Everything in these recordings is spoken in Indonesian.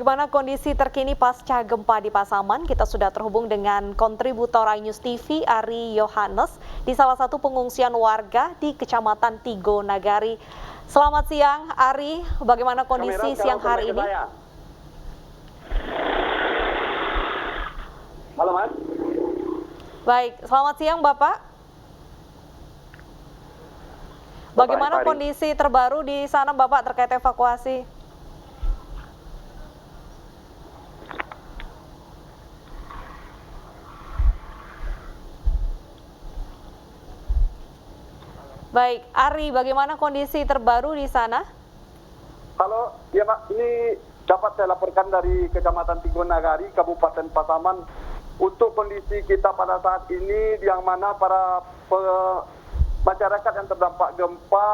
bagaimana kondisi terkini pasca gempa di Pasaman? Kita sudah terhubung dengan kontributor iNews TV, Ari Yohanes, di salah satu pengungsian warga di Kecamatan Tigo Nagari. Selamat siang, Ari. Bagaimana kondisi siang hari ini? Halo, Mas. Baik, selamat siang, Bapak. Bagaimana kondisi terbaru di sana, Bapak, terkait evakuasi? Baik, Ari, bagaimana kondisi terbaru di sana? Halo, ya Pak, ini dapat saya laporkan dari Kecamatan Tigo Nagari, Kabupaten Pasaman. Untuk kondisi kita pada saat ini, yang mana para masyarakat yang terdampak gempa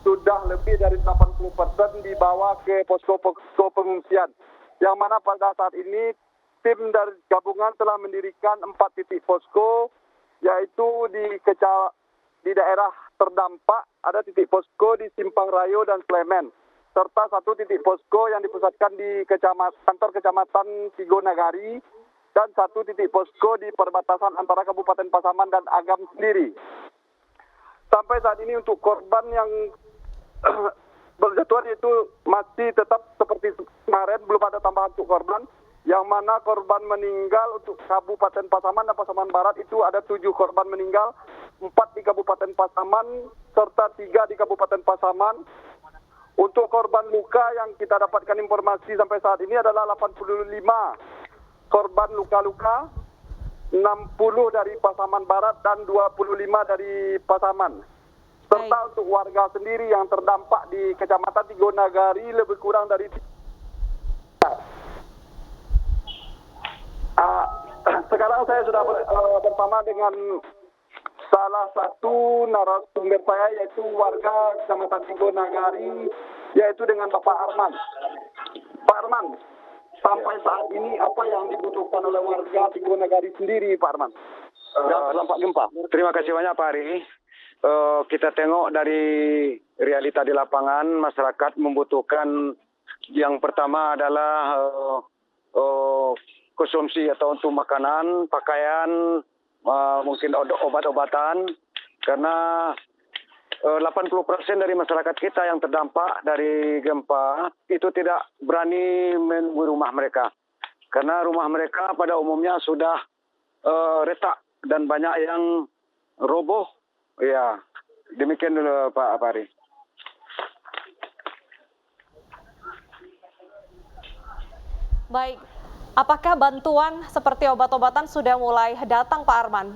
sudah lebih dari 80% dibawa ke posko-posko pengungsian. Yang mana pada saat ini, tim dari gabungan telah mendirikan 4 titik posko, yaitu di daerah terdampak ada titik posko di Simpang Rayo dan Sleman, serta 1 titik posko yang dipusatkan di kantor Kecamatan Tigo Nagari dan 1 titik posko di perbatasan antara Kabupaten Pasaman dan Agam sendiri. Sampai saat ini untuk korban yang berjatuhan itu masih tetap seperti kemarin, belum ada tambahan untuk korban. Yang mana korban meninggal untuk Kabupaten Pasaman dan Pasaman Barat itu ada 7 korban meninggal, 4 di Kabupaten Pasaman serta 3 di Kabupaten Pasaman. Untuk korban luka yang kita dapatkan informasi sampai saat ini adalah 85 korban luka-luka, 60 dari Pasaman Barat dan 25 dari Pasaman. Serta untuk warga sendiri yang terdampak di Kecamatan Tigo Nagari lebih kurang dari sekarang saya sudah bersama dengan salah satu narasumber saya, yaitu warga Kecamatan Tigo Nagari, yaitu dengan Bapak Arman. Pak Arman, sampai saat ini apa yang dibutuhkan oleh warga Tigo Nagari sendiri, Pak Arman? Terdampak gempa. Terima kasih banyak, Pak Ari. Kita tengok dari realita di lapangan, masyarakat membutuhkan yang pertama adalah konsumsi atau untuk makanan, pakaian, mungkin obat-obatan, karena 80% dari masyarakat kita yang terdampak dari gempa itu tidak berani menunggu rumah mereka, karena rumah mereka pada umumnya sudah retak dan banyak yang roboh. Ya, demikian dulu Pak Ari. Baik. Apakah bantuan seperti obat-obatan sudah mulai datang, Pak Arman?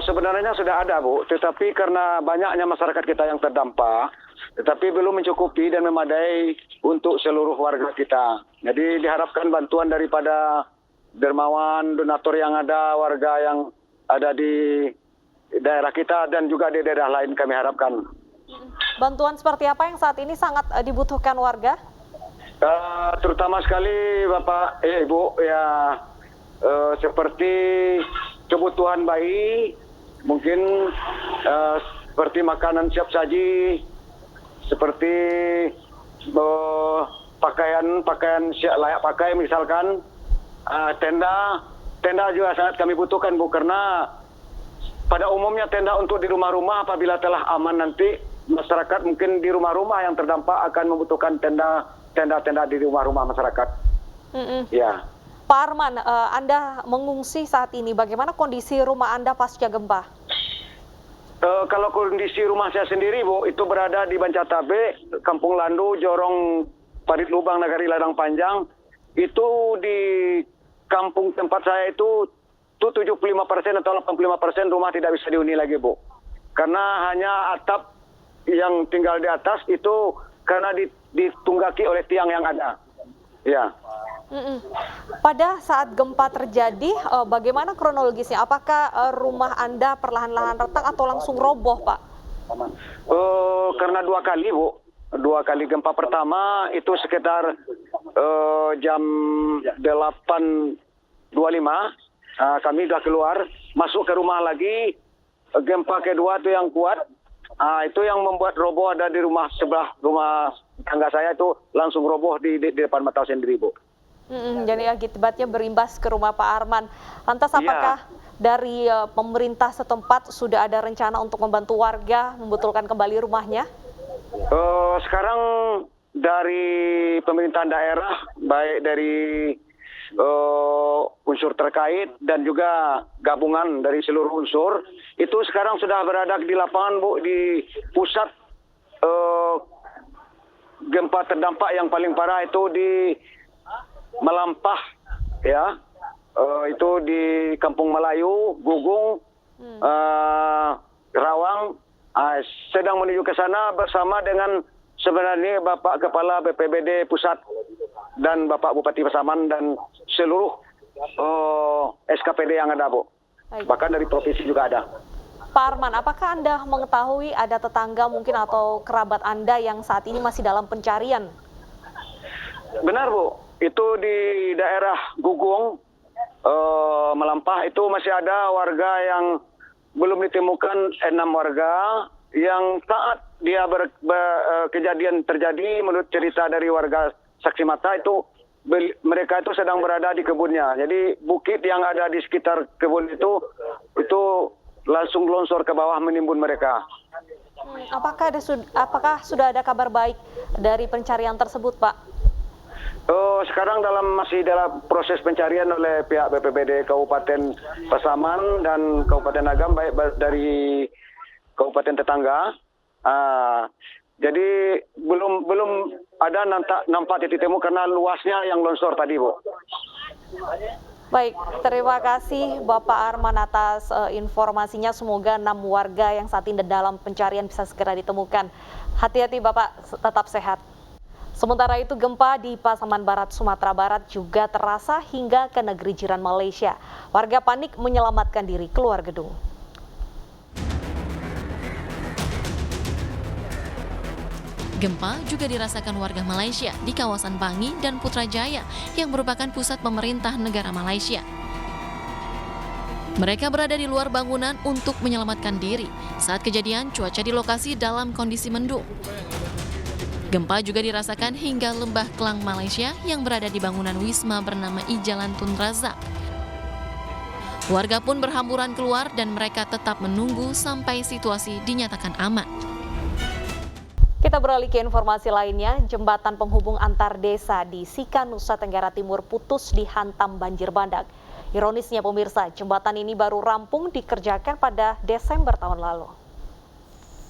Sebenarnya sudah ada, Bu. Tetapi karena banyaknya masyarakat kita yang terdampak, tetapi belum mencukupi dan memadai untuk seluruh warga kita. Jadi diharapkan bantuan daripada dermawan, donatur yang ada, warga yang ada di daerah kita dan juga di daerah lain kami harapkan. Bantuan seperti apa yang saat ini sangat dibutuhkan warga? Terutama sekali Bapak, Ibu, ya seperti kebutuhan bayi, mungkin seperti makanan siap saji, seperti pakaian siap layak pakai, misalkan tenda juga sangat kami butuhkan, Bu, karena pada umumnya tenda untuk di rumah-rumah apabila telah aman nanti masyarakat mungkin di rumah-rumah yang terdampak akan membutuhkan tenda di rumah-rumah masyarakat. Ya. Pak Arman, Anda mengungsi saat ini. Bagaimana kondisi rumah Anda pasca gempa? Kalau kondisi rumah saya sendiri, Bu, itu berada di Bancatabe, Kampung Landu, Jorong, Parit Lubang, Nagari Ladang Panjang. Itu di kampung tempat saya itu 75% atau 85% rumah tidak bisa dihuni lagi, Bu. Karena hanya atap yang tinggal di atas itu karena ditunggaki oleh tiang yang ada. Ya. Pada saat gempa terjadi, bagaimana kronologisnya? Apakah rumah Anda perlahan-lahan retak atau langsung roboh, Pak? Karena 2 kali, Bu. 2 kali gempa pertama itu sekitar jam 8.25. Kami sudah keluar, masuk ke rumah lagi. Gempa kedua itu yang kuat. Itu yang membuat roboh ada di rumah sebelah, rumah tangga saya itu langsung roboh di depan mata sendiri, Bu. Jadi akibatnya berimbas ke rumah Pak Arman. Lantas Iya. apakah dari pemerintah setempat sudah ada rencana untuk membantu warga membetulkan kembali rumahnya? Sekarang dari pemerintahan daerah, baik dari unsur terkait dan juga gabungan dari seluruh unsur, itu sekarang sudah berada di lapangan, Bu, di pusat gempa terdampak yang paling parah itu di Melampah, ya, itu di Kampung Melayu, Gugung, Rawang. Sedang menuju ke sana bersama dengan sebenarnya Bapak Kepala BPBD Pusat dan Bapak Bupati Pasaman dan seluruh SKPD yang ada, Bu. Baik. Bahkan dari provinsi juga ada. Pak Arman, apakah Anda mengetahui ada tetangga mungkin atau kerabat Anda yang saat ini masih dalam pencarian? Benar, Bu. Itu di daerah Gugung, Melampah, itu masih ada warga yang belum ditemukan, 6 warga yang saat dia kejadian terjadi, menurut cerita dari warga saksi mata itu mereka itu sedang berada di kebunnya. Jadi bukit yang ada di sekitar kebun itu langsung longsor ke bawah menimbun mereka. Apakah sudah ada kabar baik dari pencarian tersebut, Pak? Sekarang masih dalam proses pencarian oleh pihak BPBD Kabupaten Pasaman dan Kabupaten Agam, baik dari kabupaten tetangga. Jadi belum ada nampak titik temu karena luasnya yang longsor tadi, Bu. Baik, terima kasih Bapak Arman atas informasinya. Semoga 6 warga yang saat ini dalam pencarian bisa segera ditemukan. Hati-hati Bapak, tetap sehat. Sementara itu gempa di Pasaman Barat, Sumatera Barat juga terasa hingga ke negeri jiran Malaysia. Warga panik menyelamatkan diri keluar gedung. Gempa juga dirasakan warga Malaysia di kawasan Bangi dan Putrajaya yang merupakan pusat pemerintah negara Malaysia. Mereka berada di luar bangunan untuk menyelamatkan diri saat kejadian cuaca di lokasi dalam kondisi mendung. Gempa juga dirasakan hingga Lembah Klang, Malaysia yang berada di bangunan wisma bernama Ijalan Tun Razak. Warga pun berhamburan keluar dan mereka tetap menunggu sampai situasi dinyatakan aman. Kita beralih ke informasi lainnya, jembatan penghubung antar desa di Sika, Nusa Tenggara Timur putus dihantam banjir bandang. Ironisnya pemirsa, jembatan ini baru rampung dikerjakan pada Desember tahun lalu.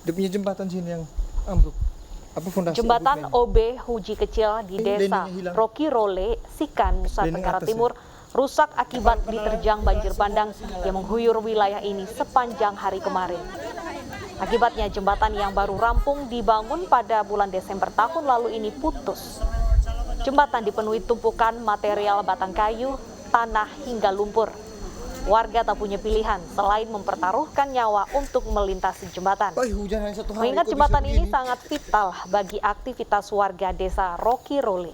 Dia punya jembatan sini yang ambruk. Apa fondasi Jembatan OB Huji Kecil di desa Rocky Role, Sika, Nusa Tenggara Timur rusak akibat diterjang banjir bandang yang mengguyur wilayah ini sepanjang hari kemarin. Akibatnya jembatan yang baru rampung dibangun pada bulan Desember tahun lalu ini putus. Jembatan dipenuhi tumpukan material batang kayu, tanah hingga lumpur. Warga tak punya pilihan selain mempertaruhkan nyawa untuk melintasi jembatan. Mengingat jembatan ini sangat vital bagi aktivitas warga desa Rocky Role.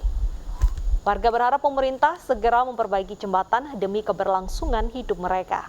Warga berharap pemerintah segera memperbaiki jembatan demi keberlangsungan hidup mereka.